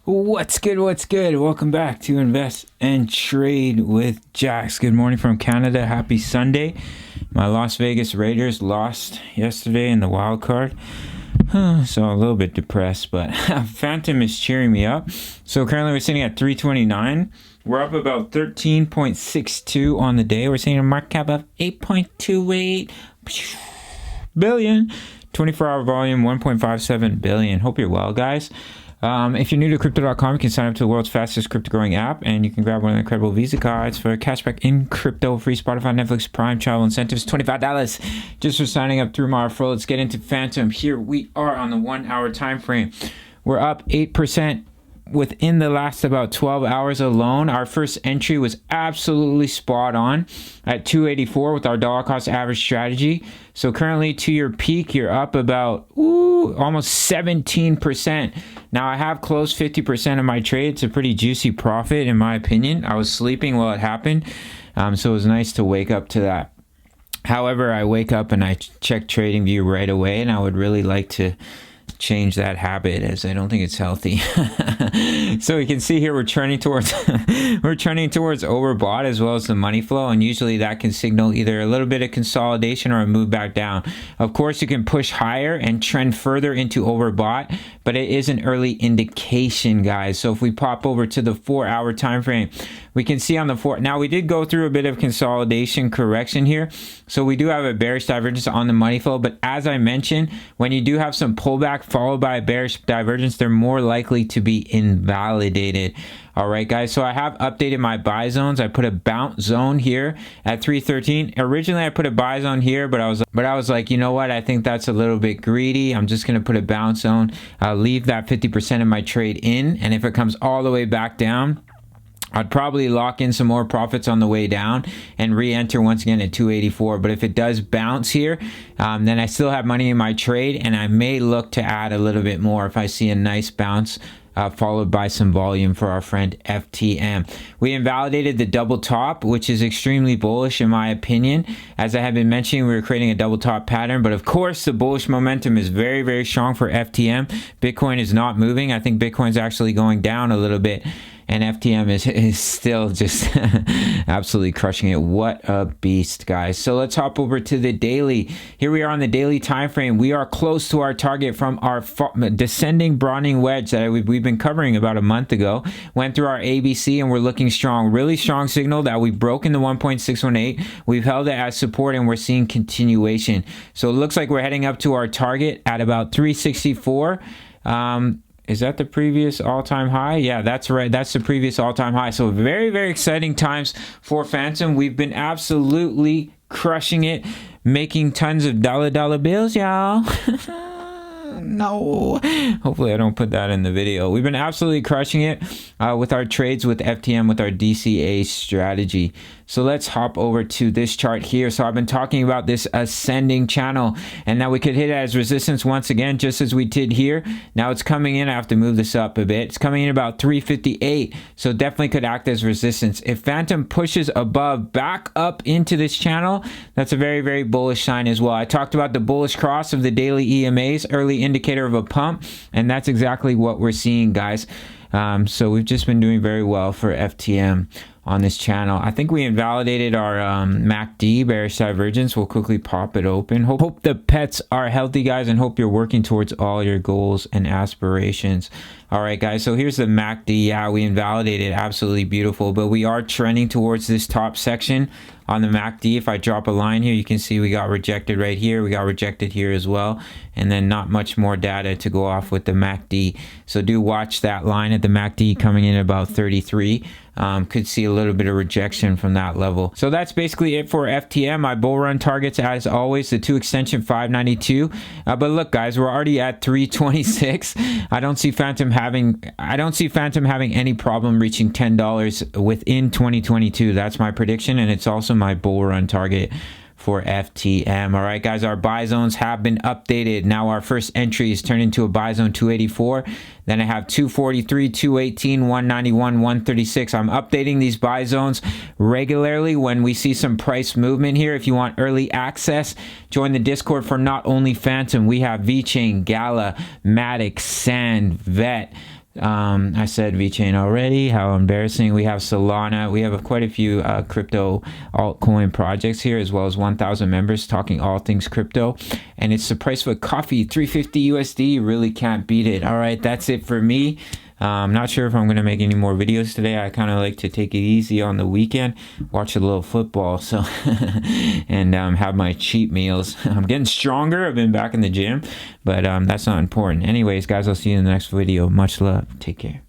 What's good? What's good? Welcome back to Invest and Trade with Jax. Good morning from Canada. Happy Sunday. My Las Vegas Raiders lost yesterday in the wild card. So a little bit depressed, but Fantom is cheering me up. So currently we're sitting at 329. We're up about 13.62 on the day. We're seeing a market cap of 8.28 billion. 24-hour volume, 1.57 billion. Hope you're well, guys. If you're new to crypto.com, you can sign up to the world's fastest crypto growing app, and you can grab one of the incredible Visa cards for cashback in crypto, free Spotify, Netflix, Prime, travel incentives, $25 just for signing up through my referral. Let's get into Fantom. Here we are on the 1 hour time frame. We're up 8% within the last about 12 hours alone. Our first entry was absolutely spot on at 284 with our dollar cost average strategy. So currently to your peak, you're up about almost 17%. Now I have closed 50% of my trade. It's a pretty juicy profit in my opinion. I was sleeping while it happened. So it was nice to wake up to that. However, I wake up and I check TradingView right away, and I would really like to change that habit, as I don't think it's healthy. So you can see here we're trending towards overbought as well as the money flow, and usually that can signal either a little bit of consolidation or a move back down. Of course, you can push higher and trend further into overbought, but it is an early indication, guys. So if we pop over to the 4 hour time frame, we can see on the now we did go through a bit of consolidation correction here, so we do have a bearish divergence on the money flow. But as I mentioned, when you do have some pullback followed by a bearish divergence, they're more likely to be invalidated. All right, guys, so I have updated my buy zones. I put a bounce zone here at 313. Originally I put a buy zone here, but I was like, you know what, I think that's a little bit greedy. I'm just going to put a bounce zone. I'll leave that 50% of my trade in, and if it comes all the way back down, I'd probably lock in some more profits on the way down and re-enter once again at 284. But if it does bounce here, then I still have money in my trade, and I may look to add a little bit more if I see a nice bounce followed by some volume for our friend FTM. We invalidated the double top, which is extremely bullish in my opinion. As I have been mentioning, we were creating a double top pattern, but of course the bullish momentum is very, very strong for FTM. Bitcoin is not moving. I think Bitcoin's actually going down a little bit, and FTM is still just absolutely crushing it. What a beast, guys. So let's hop over to the daily. Here we are on the daily time frame. We are close to our target from our descending broadening wedge that we've been covering about a month ago. Went through our ABC and we're looking strong. Really strong signal that we've broken the 1.618. We've held it as support and we're seeing continuation. So it looks like we're heading up to our target at about 364. Is that the previous all-time high? Yeah, that's right. That's the previous all-time high. So very, very exciting times for Fantom. We've been absolutely crushing it, making tons of dollar bills, y'all. No, hopefully I don't put that in the video. We've been absolutely crushing it with our trades with FTM, with our DCA strategy. So let's hop over to this chart here. So I've been talking about this ascending channel, and now we could hit it as resistance once again, just as we did here. Now it's coming in. I have to move this up a bit. It's coming in about 358. So definitely could act as resistance. If Fantom pushes above back up into this channel, that's a very, very bullish sign as well. I talked about the bullish cross of the daily EMAs, early indicator of a pump, and that's exactly what we're seeing, guys. So we've just been doing very well for FTM on this channel. I think we invalidated our MACD bearish divergence. We'll quickly pop it open. Hope the pets are healthy, guys, and hope you're working towards all your goals and aspirations. All right, guys, so here's the MACD. Yeah, we invalidated. Absolutely beautiful, but we are trending towards this top section on the MACD. If I drop a line here, you can see we got rejected right here. We got rejected here as well, and then not much more data to go off with the MACD. So do watch that line at the MACD coming in about 33. Could see a little bit of rejection from that level. So that's basically it for FTM. My bull run targets, as always, the 2 extension 592. But look, guys, we're already at 326. I don't see Fantom having any problem reaching $10 within 2022. That's my prediction, and it's also my bull run target for FTM. All right, guys, our buy zones have been updated. Now our first entry is turned into a buy zone 284. Then I have 243, 218, 191, 136. I'm updating these buy zones regularly when we see some price movement here. If you want early access, join the Discord for not only Fantom. We have VeChain, Gala, Matic, Sand, Vet, I said VeChain already. How embarrassing. We have Solana. We have quite a few crypto altcoin projects here, as well as 1,000 members talking all things crypto. And it's the price of a coffee, 350 USD. You really can't beat it. All right, that's it for me. I'm not sure if I'm going to make any more videos today. I kind of like to take it easy on the weekend, watch a little football, so and have my cheat meals. I'm getting stronger. I've been back in the gym, but that's not important. Anyways, guys, I'll see you in the next video. Much love. Take care.